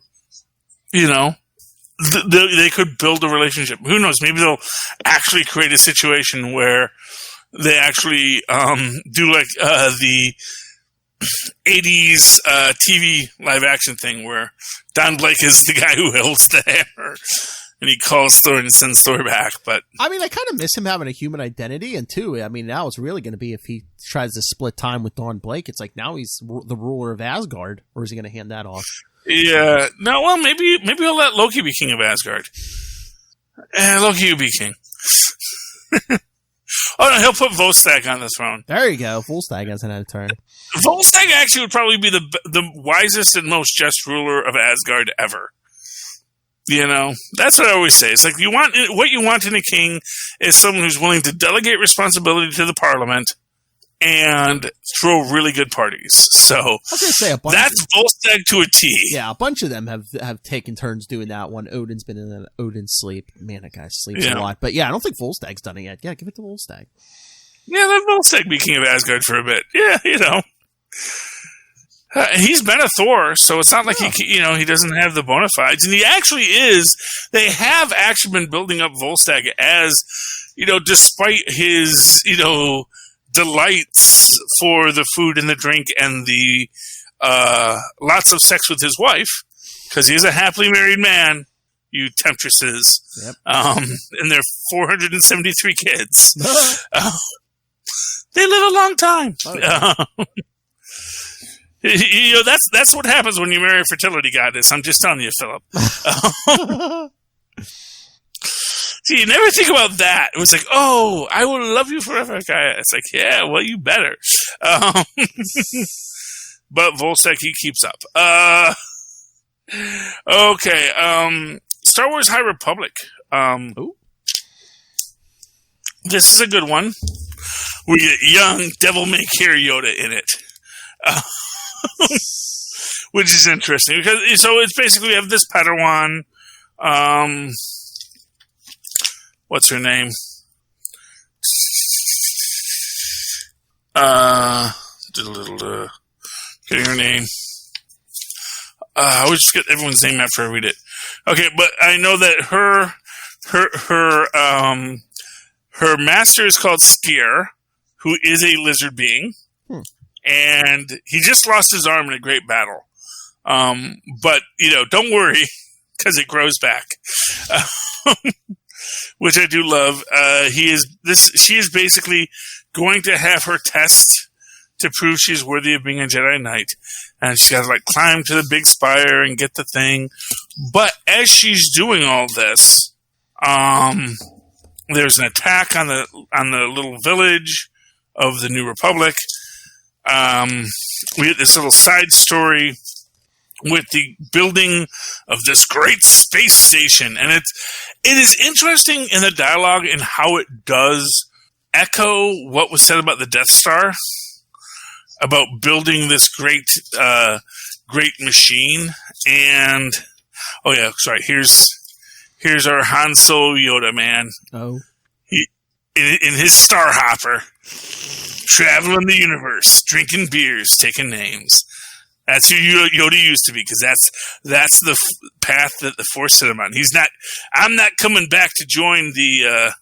they could build a relationship. Who knows? Maybe they'll actually create a situation where they actually do like the 80s TV live action thing where Don Blake is the guy who holds the hammer and he calls Thor and sends Thor back. But
I mean, I kind of miss him having a human identity, and too, I mean, now it's really going to be if he tries to split time with Don Blake. It's like now he's the ruler of Asgard, or is he going to hand that off?
Yeah, no. Well, maybe he'll let Loki be king of Asgard. Loki, you be king. Oh no, he'll put Volstagg on the throne.
There you go. Volstagg hasn't had a turn.
Volstagg actually would probably be the wisest and most just ruler of Asgard ever. That's what I always say. It's like what you want in a king is someone who's willing to delegate responsibility to the Parliament and throw really good parties. So
I was going to say
that's Volstagg to a T.
Yeah, a bunch of them have taken turns doing that one. Odin's been in an Odin sleep. Man, that guy sleeps a lot. But yeah, I don't think Volstagg's done it yet. Yeah, give it to Volstagg.
Yeah, let Volstagg be king of Asgard for a bit. Yeah, he's been a Thor, so it's not like he doesn't have the bona fides, and he actually is. They have actually been building up Volstagg as, despite his, delights for the food and the drink and the lots of sex with his wife, because he is a happily married man. You temptresses,
yep.
And their 473 kids. They live a long time. That's what happens when you marry a fertility goddess. I'm just telling you, Philip. See, you never think about that. It was like, oh, I will love you forever, guy. It's like, yeah, well, you better. But Volstagg, he keeps up. Okay. Star Wars High Republic. This is a good one. We get young devil-may-care Yoda in it. Which is interesting because it's basically we have this Padawan. What's her name? Getting her name. I always forget everyone's name after I read it. Okay, but I know that her master is called Skier, who is a lizard being. And he just lost his arm in a great battle. But, don't worry, because it grows back. Which I do love. She is basically going to have her test to prove she's worthy of being a Jedi Knight. And she's got to, climb to the big spire and get the thing. But as she's doing all this, there's an attack on the little village of the New Republic. We had this little side story with the building of this great space station, and it is interesting in the dialogue and how it does echo what was said about the Death Star, about building this great machine. And here's our Han Solo Yoda man.
Oh,
he in his Star Hopper. Traveling the universe, drinking beers, taking names. That's who Yoda used to be, because that's the path that the Force set him on. He's not. I'm not coming back to join the.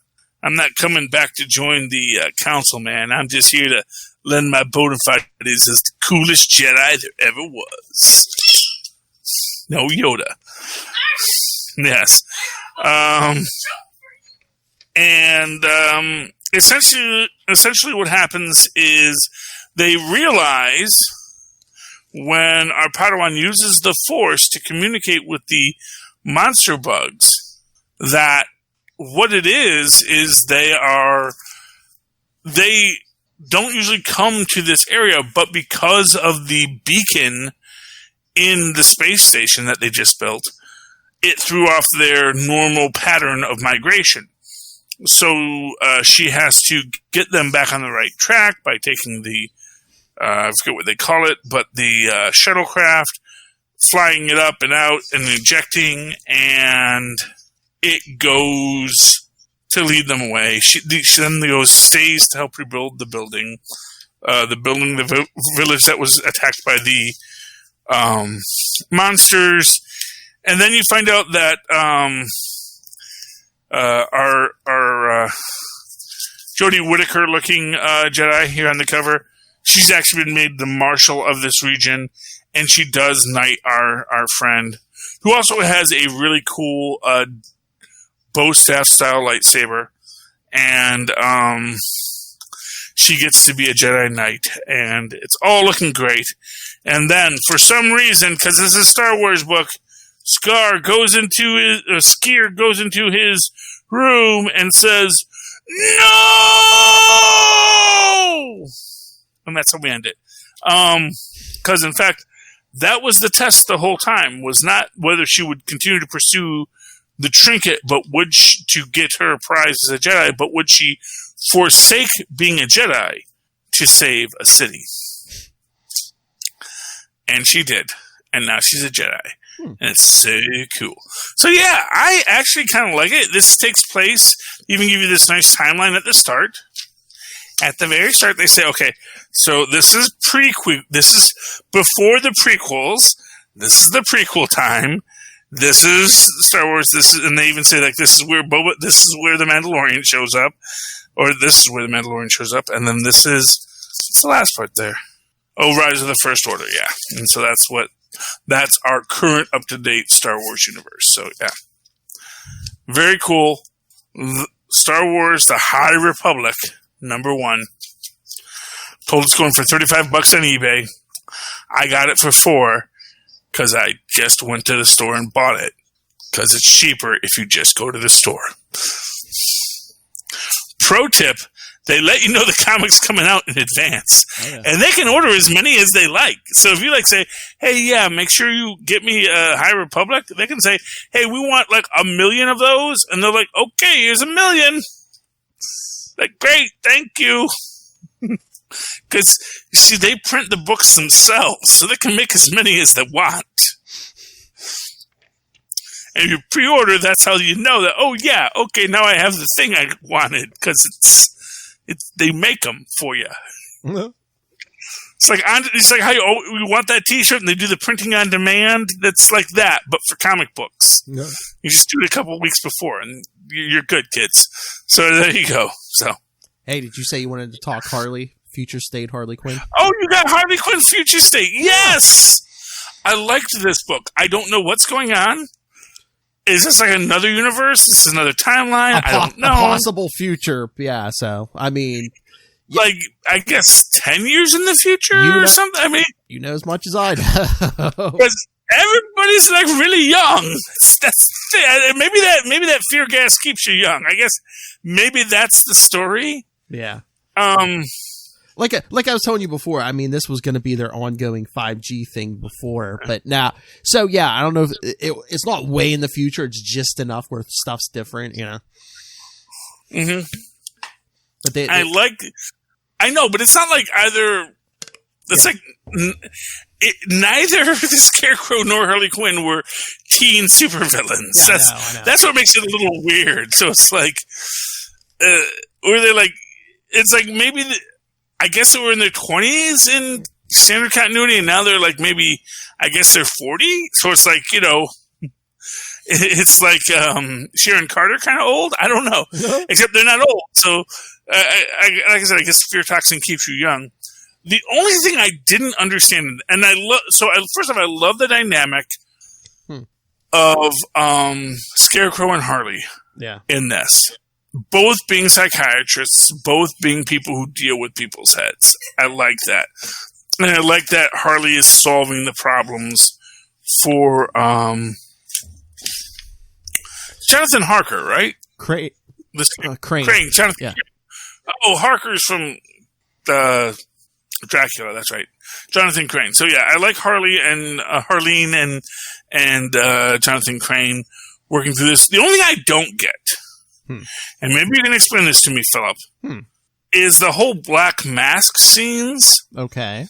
Council, man. I'm just here to lend my bona fides as the coolest Jedi there ever was. No Yoda. Yes. Essentially what happens is they realize when our Padawan uses the Force to communicate with the monster bugs that what it is they don't usually come to this area, but because of the beacon in the space station that they just built, it threw off their normal pattern of migration. So she has to get them back on the right track by taking the, I forget what they call it, but the shuttlecraft, flying it up and out and ejecting, and it goes to lead them away. She then stays to help rebuild the building, the village that was attacked by the monsters. And then you find out that our Jodie Whittaker looking Jedi here on the cover, she's actually been made the marshal of this region, and she does knight our friend, who also has a really cool bow staff style lightsaber, and she gets to be a Jedi Knight, and it's all looking great. And then, for some reason, because this is a Star Wars book, Skier goes into his room and says, "No!" And that's how we end it. Because, in fact, that was the test the whole time, was not whether she would continue to pursue the trinket, but would she, to get her prize as a Jedi, but would she forsake being a Jedi to save a city. And she did. And now she's a Jedi. And it's so cool. So yeah, I actually kind of like it. This takes place, even give you this nice timeline at the start. At the very start, they say, okay, so this is prequel. This is before the prequels. This is the prequel time. This is Star Wars. This is, and they even say like this is where this is where the Mandalorian shows up, or this is where the Mandalorian shows up, and then this is what's the last part there? Oh, Rise of the First Order, yeah. And so that's our current up to date Star Wars universe. So yeah, very cool. Star Wars: The High Republic #1. Told it's going for $35 on eBay. I got it for $4 because I just went to the store and bought it because it's cheaper if you just go to the store. Pro tip: they let you know the comic's coming out in advance. Oh, yeah. And they can order as many as they like. So if you like say, hey, yeah, make sure you get me a High Republic, they can say, hey, we want like 1 million of those. And they're like, okay, here's 1 million. Like, great, thank you. Because, you see, they print the books themselves, so they can make as many as they want. And you pre-order, that's how you know that, oh, yeah, okay, now I have the thing I wanted, because they make them for you. Mm-hmm. It's like how you want that T-shirt, and they do the printing on demand. That's like that, but for comic books. Yeah. You just do it a couple of weeks before, and you're good, kids. So there you go. So,
hey, did you say you wanted to talk Future State Harley Quinn?
Oh, you got Harley Quinn Future State. Yes! I liked this book. I don't know what's going on. Is this like another universe? Is this another timeline? I don't know.
A possible future. Yeah, so, I mean...
Like, I guess 10 years in the future or something? I mean...
You know as much as I do.
Because everybody's like really young. Maybe that fear gas keeps you young. I guess maybe that's the story.
Yeah. Like I was telling you before, I mean, this was going to be their ongoing 5G thing before, but now, so yeah, I don't know if it's not way in the future. It's just enough where stuff's different, you know.
Mm-hmm. But I know, but it's not like either. It's like neither the Scarecrow nor Harley Quinn were teen supervillains.
Yeah, I know.
That's what makes it a little weird. So it's like, or they're like, it's like maybe. I guess they were in their 20s in standard continuity, and now they're like maybe, I guess they're 40. So it's like, you know, it's like Sharon Carter kind of old. I don't know, except they're not old. So, like I said, I guess fear toxin keeps you young. The only thing I didn't understand, and first of all, I love the dynamic of Scarecrow and Harley in this. Both being psychiatrists, both being people who deal with people's heads. I like that. And I like that Harley is solving the problems for Jonathan Harker, right?
Crane.
Crane. Jonathan.
Yeah.
Oh, Harker's from Dracula, that's right. Jonathan Crane. So yeah, I like Harley and Harleen and Jonathan Crane working through this. The only thing I don't get, and maybe you can explain this to me, Philip, is the whole Black Mask scenes.
Okay.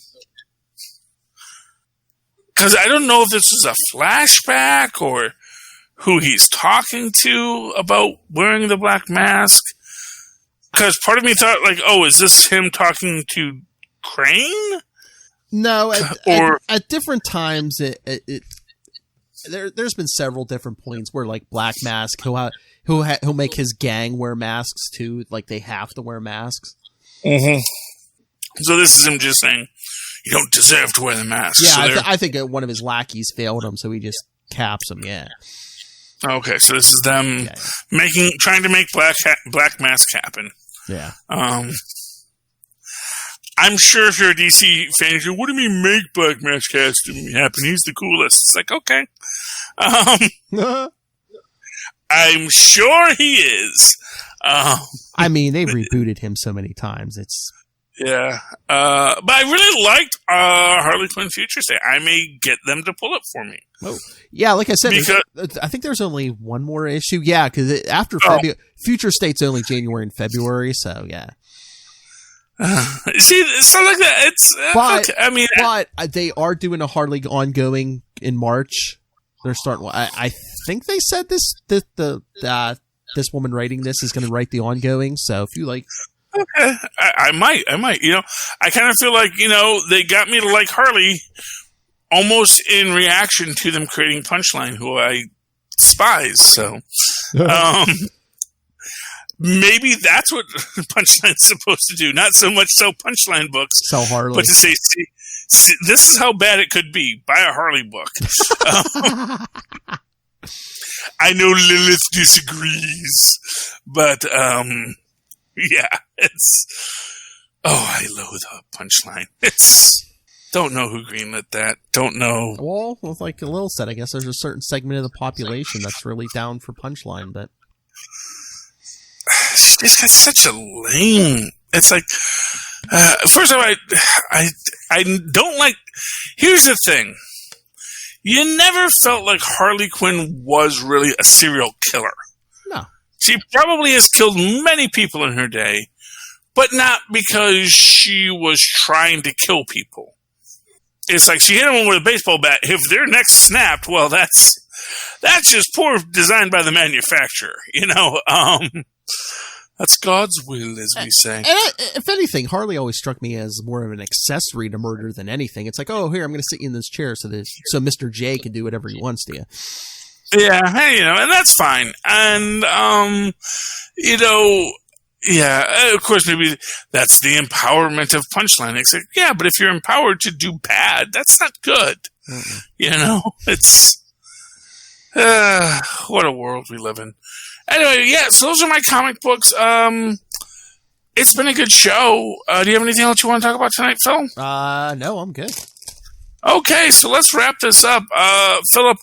Because I don't know if this is a flashback or who he's talking to about wearing the Black Mask. Because part of me thought, like, oh, is this him talking to Crane?
No, at different times, there's been several different points where, like, Black Mask, who'll make his gang wear masks too, like they have to wear masks.
Mm-hmm. So this is him just saying, you don't deserve to wear the mask.
Yeah,
so
I think one of his lackeys failed him, so he just caps him. Yeah.
Okay, so this is them trying to make Black Mask happen.
Yeah.
I'm sure if you're a DC fan, you go, what do you mean make Black Mask happen? He's the coolest. It's like, okay. I'm sure he is.
I mean, they've rebooted him so many times.
Yeah. But I really liked Harley Quinn Future State. I may get them to pull it for me.
Oh, yeah. Like I said, I think there's only one more issue. Yeah, because after Future State's only January and February, so yeah.
See, stuff like that. It's
but,
okay. I mean,
but they are doing a Harley ongoing in March. They're starting. I think they said this woman writing this is going to write the ongoing. So if you like,
okay, I might. You know, I kind of feel like, you know, they got me to like Harley almost in reaction to them creating Punchline, who I despise. So, maybe that's what Punchline's supposed to do. Not so much sell Punchline books,
sell Harley,
but to say, see, this is how bad it could be. Buy a Harley book. I know Lilith disagrees, but yeah, I loathe Punchline. Don't know who greenlit that. Don't know.
Well, like Lil said, I guess there's a certain segment of the population that's really down for Punchline, but
it's just such a lame. It's like, first of all, I don't like. Here's the thing. You never felt like Harley Quinn was really a serial killer.
No.
She probably has killed many people in her day, but not because she was trying to kill people. It's like she hit them with a baseball bat. If their neck snapped, well, that's just poor design by the manufacturer, you know. That's God's will, as we say.
And if anything, Harley always struck me as more of an accessory to murder than anything. It's like, oh, here, I'm going to sit you in this chair so Mr. J can do whatever he wants to you.
Yeah, hey, you know, and that's fine. And, you know, yeah, of course, maybe that's the empowerment of Punchline. It's like, yeah, but if you're empowered to do bad, that's not good. Mm-mm. You know, it's what a world we live in. Anyway, yeah, so those are my comic books. It's been a good show. Do you have anything else you want to talk about tonight, Phil?
No, I'm good.
Okay, so let's wrap this up. Philip,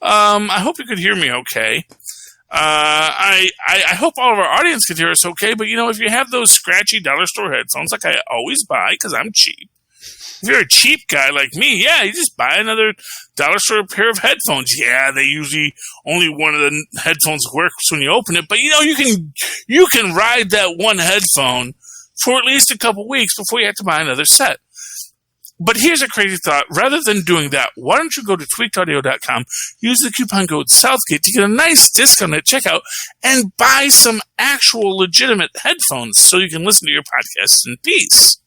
I hope you could hear me okay. I hope all of our audience could hear us okay, but, you know, if you have those scratchy dollar store headphones like I always buy, because I'm cheap. If you're a cheap guy like me, yeah, you just buy another dollar store pair of headphones. Yeah, they usually only one of the headphones works when you open it, but you know, you can ride that one headphone for at least a couple weeks before you have to buy another set. But here's a crazy thought. Rather than doing that, why don't you go to tweakedaudio.com, use the coupon code Southgate to get a nice discount at checkout and buy some actual legitimate headphones so you can listen to your podcast in peace.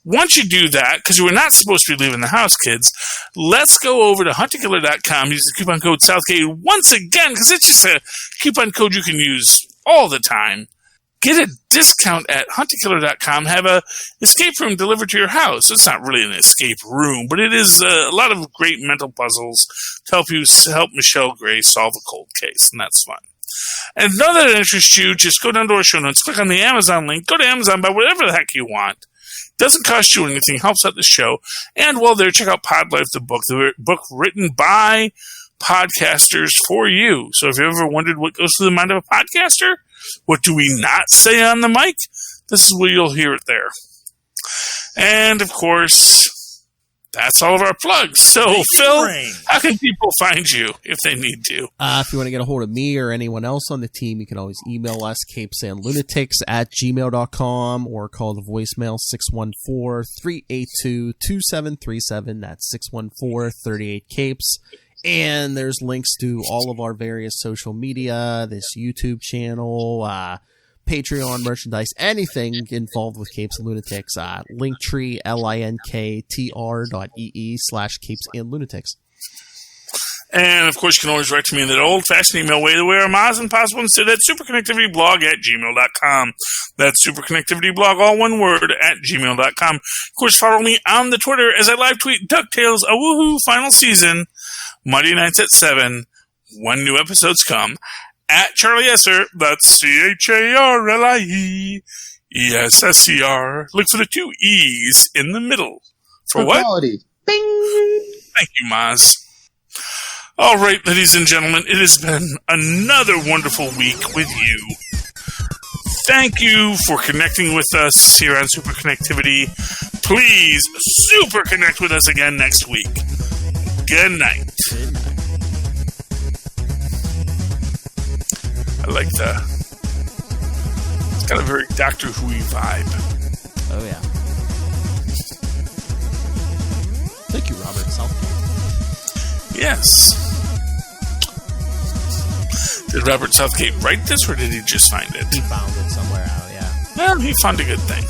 Once you do that, because we're not supposed to be leaving the house, kids, let's go over to huntingkiller.com, use the coupon code Southgate once again, because it's just a coupon code you can use all the time. Get a discount at huntingkiller.com, have a escape room delivered to your house. It's not really an escape room, but it is a lot of great mental puzzles to help Michelle Gray solve a cold case, and that's fun. And if none of that interests you, just go down to our show notes, click on the Amazon link, go to Amazon, buy whatever the heck you want. Doesn't cost you anything, helps out the show. And while there, check out Pod Life, the book written by podcasters for you. So if you ever wondered what goes through the mind of a podcaster, what do we not say on the mic? This is where you'll hear it there. And of course, that's all of our plugs. So, Phil, how can people find you if they need to?
If you want to get a hold of me or anyone else on the team, you can always email us, capesandlunatics@gmail.com, or call the voicemail 614-382-2737. That's 614-38-CAPES. And there's links to all of our various social media, this YouTube channel, Patreon, merchandise, anything involved with Capes and Lunatics. Linktree, linktr.ee/Capes and Lunatics.
And, of course, you can always write to me in that old-fashioned email way, the way our Maz and Possible instead at superconnectivityblog@gmail.com. That's superconnectivityblog, all one word, @gmail.com. Of course, follow me on the Twitter as I live tweet DuckTales, a woohoo final season, Monday nights at 7, when new episodes come. At Charlie Esser, that's CHARLIESSER. Look for the 2 E's in the middle. For what?
Quality.
Bing! Thank you, Maz. All right, ladies and gentlemen, it has been another wonderful week with you. Thank you for connecting with us here on Super Connectivity. Please super connect with us again next week. Good night. I like it's got a very Doctor Who-y vibe.
Oh, yeah. Thank you, Robert Southgate.
Yes. Did Robert Southgate write this, or did he just find it?
He found it somewhere out, yeah.
Well, he found a good thing.